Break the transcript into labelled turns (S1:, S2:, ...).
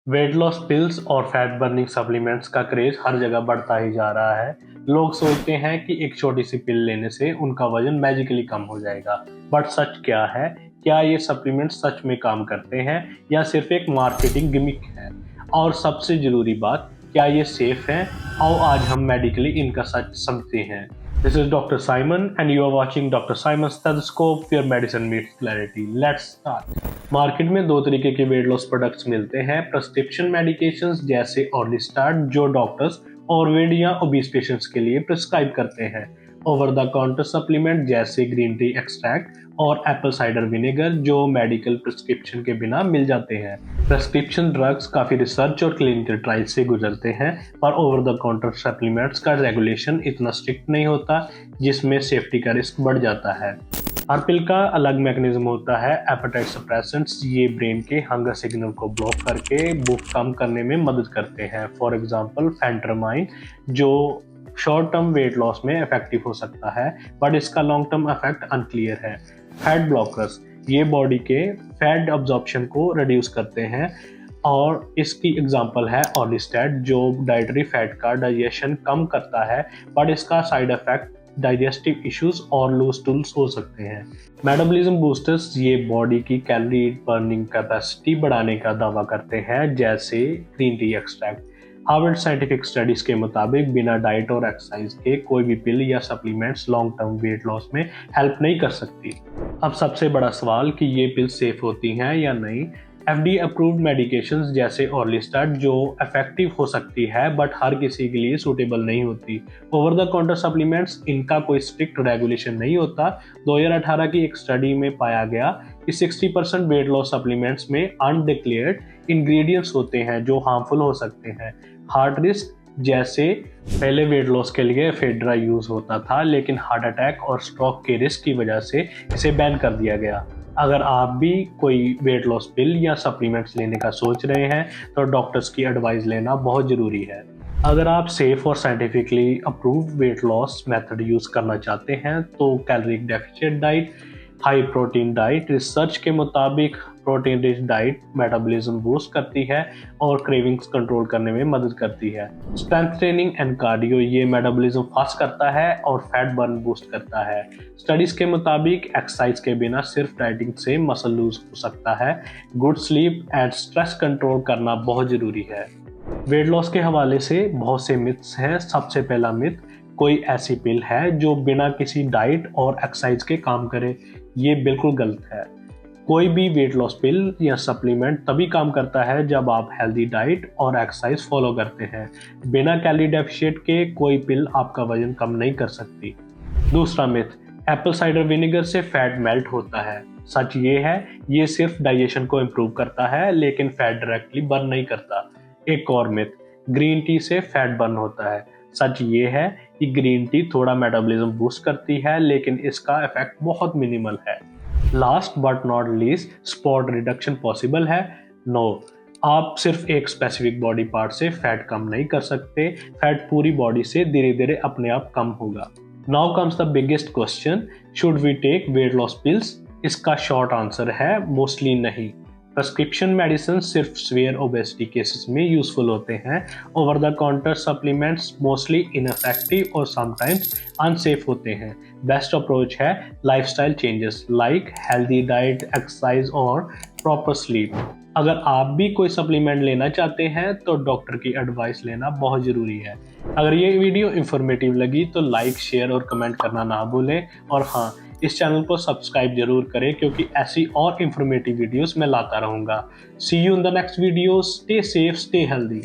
S1: Wait loss pills और fat burning supplements का craze हर जगह बढ़ता ही जा रहा है। लोग सोचते हैं कि एक छोटी सी पिल लेने से उनका वजन मैजिकली कम हो जाएगा। बट सच क्या है? क्या ये सप्लीमेंट सच में काम करते हैं या सिर्फ एक मार्केटिंग गिमिक है? और सबसे जरूरी बात, क्या ये सेफ है? आओ आज हम मेडिकली इनका सच समझते हैं। This is doctor Simon and you are watching doctor Simon stethoscope, your medicine meets clarity. Let's start. Market में दो तरीके के वेट लॉस प्रोडक्ट्स मिलते हैं। प्रिस्क्रिप्शन मेडिकेशंस जैसे ऑर्लिस्टार्ट, जो डॉक्टर्स ओवरवेट या ओबीस पेशेंट्स के लिए प्रिस्क्राइब करते हैं। ओवर द काउंटर सप्लीमेंट जैसे ग्रीन टी एक्सट्रैक्ट और एप्पल साइडर विनेगर, जो मेडिकल प्रिस्क्रिप्शन के बिना मिल जाते हैं। प्रिस्क्रिप्शन ड्रग्स काफ़ी रिसर्च और क्लिनिकल ट्रायल से गुजरते हैं, पर ओवर द काउंटर सप्लीमेंट्स का रेगुलेशन इतना स्ट्रिक्ट नहीं होता, जिसमें सेफ्टी का रिस्क बढ़ जाता है। हर पिल का अलग मैकेनिज्म होता है। एपेटाइट सप्रेसेंट्स ये ब्रेन के हंगर सिग्नल को ब्लॉक करके भूख कम करने में मदद करते हैं। फॉर एग्जांपल फेंटरमाइन, जो शॉर्ट टर्म वेट लॉस में इफेक्टिव हो सकता है, बट इसका लॉन्ग टर्म इफेक्ट अनक्लियर है। फैट ब्लॉकर्स ये बॉडी के फैट अब्जॉर्प्शन को रिड्यूस करते हैं, और इसकी एग्जांपल है ऑर्लिस्टेट, जो डाइटरी फैट का डाइजेशन कम करता है, बट इसका साइड इफेक्ट डाइजेस्टिव इश्यूज और लूज स्टूल्स हो सकते हैं। मेटाबॉलिज्म बूस्टर्स ये बॉडी की कैलोरी बर्निंग कैपेसिटी बढ़ाने का दावा करते हैं, जैसे green tea extract. Harvard scientific studies के मुताबिक बिना डाइट और एक्सरसाइज के कोई भी पिल या supplements long term weight loss में हेल्प नहीं कर सकती। अब सबसे बड़ा सवाल कि ये पिल सेफ होती हैं या नहीं। FDA अप्रूव्ड मेडिकेशंस जैसे ऑर्लिस्टार्ट, जो इफेक्टिव हो सकती है बट हर किसी के लिए सूटेबल नहीं होती। ओवर द काउंटर सप्लीमेंट्स, इनका कोई स्ट्रिक्ट रेगुलेशन नहीं होता। 2018 की एक स्टडी में पाया गया कि 60% वेट लॉस सप्लीमेंट्स में अनडिक्लेयर्ड इंग्रेडिएंट्स होते हैं जो हार्मफुल हो सकते हैं। हार्ट रिस्क जैसे पहले वेट लॉस के लिए एफेड्रा यूज होता था, लेकिन हार्ट अटैक और स्ट्रोक के रिस्क की वजह से इसे बैन कर दिया गया। अगर आप भी कोई वेट लॉस पिल या सप्लीमेंट्स लेने का सोच रहे हैं तो डॉक्टर्स की एडवाइस लेना बहुत ज़रूरी है। अगर आप सेफ और scientifically approved weight loss method use करना चाहते हैं तो calorie deficient diet, high protein diet, research के मुताबिक protein rich diet metabolism boost करती है और क्रेविंग्स कंट्रोल करने में मदद करती है। स्ट्रेंथ ट्रेनिंग एंड कार्डियो ये मेटाबॉलिज्म फास्ट करता है और फैट बर्न बूस्ट करता है। स्टडीज के मुताबिक एक्सरसाइज के बिना सिर्फ डाइटिंग से मसल लूज हो सकता है। Good sleep and stress control करना बहुत ज़रूरी है। वेट लॉस के हवाले से बहुत से मिथ्स हैं। सबसे पहला मिथ, कोई ऐसी पिल है जो बिना किसी डाइट और एक्सरसाइज के काम करे। ये बिल्कुल गलत है। कोई भी वेट लॉस पिल या सप्लीमेंट तभी काम करता है जब आप हेल्दी डाइट और एक्सरसाइज फॉलो करते हैं। बिना कैलोरी डेफिशिएंट के कोई पिल आपका वजन कम नहीं कर सकती। दूसरा मिथ, एप्पल साइडर विनेगर से फैट मेल्ट होता है। सच ये है, ये सिर्फ डाइजेशन को इम्प्रूव करता है, लेकिन फैट डायरेक्टली बर्न नहीं करता। एक और मिथ, ग्रीन टी से फैट बर्न होता है। सच ये है कि ग्रीन टी थोड़ा मेटाबॉलिज्म बूस्ट करती है, लेकिन इसका इफेक्ट बहुत मिनिमल है। Last but not least, spot reduction possible है? नो, आप सिर्फ एक स्पेसिफिक बॉडी पार्ट से फैट कम नहीं कर सकते। फैट पूरी बॉडी से धीरे धीरे अपने आप कम होगा। Now comes the biggest question, should we take weight loss pills? इसका शॉर्ट आंसर है मोस्टली नहीं। प्रिस्क्रिप्शन मेडिसिन सिर्फ सीवियर ओबेसिटी केसेस में यूजफुल होते हैं। Over the counter supplements mostly ineffective और समटाइम्स अनसेफ होते हैं। बेस्ट अप्रोच है lifestyle changes like healthy diet, exercise और प्रॉपर स्लीप। अगर आप भी कोई सप्लीमेंट लेना चाहते हैं तो डॉक्टर की एडवाइस लेना बहुत ज़रूरी है। अगर ये वीडियो इंफॉर्मेटिव लगी तो लाइक, शेयर और कमेंट करना ना भूलें। और हाँ, इस चैनल को सब्सक्राइब जरूर करें, क्योंकि ऐसी और इंफॉर्मेटिव वीडियोस मैं लाता रहूँगा। See you in the next video. Stay safe, stay healthy.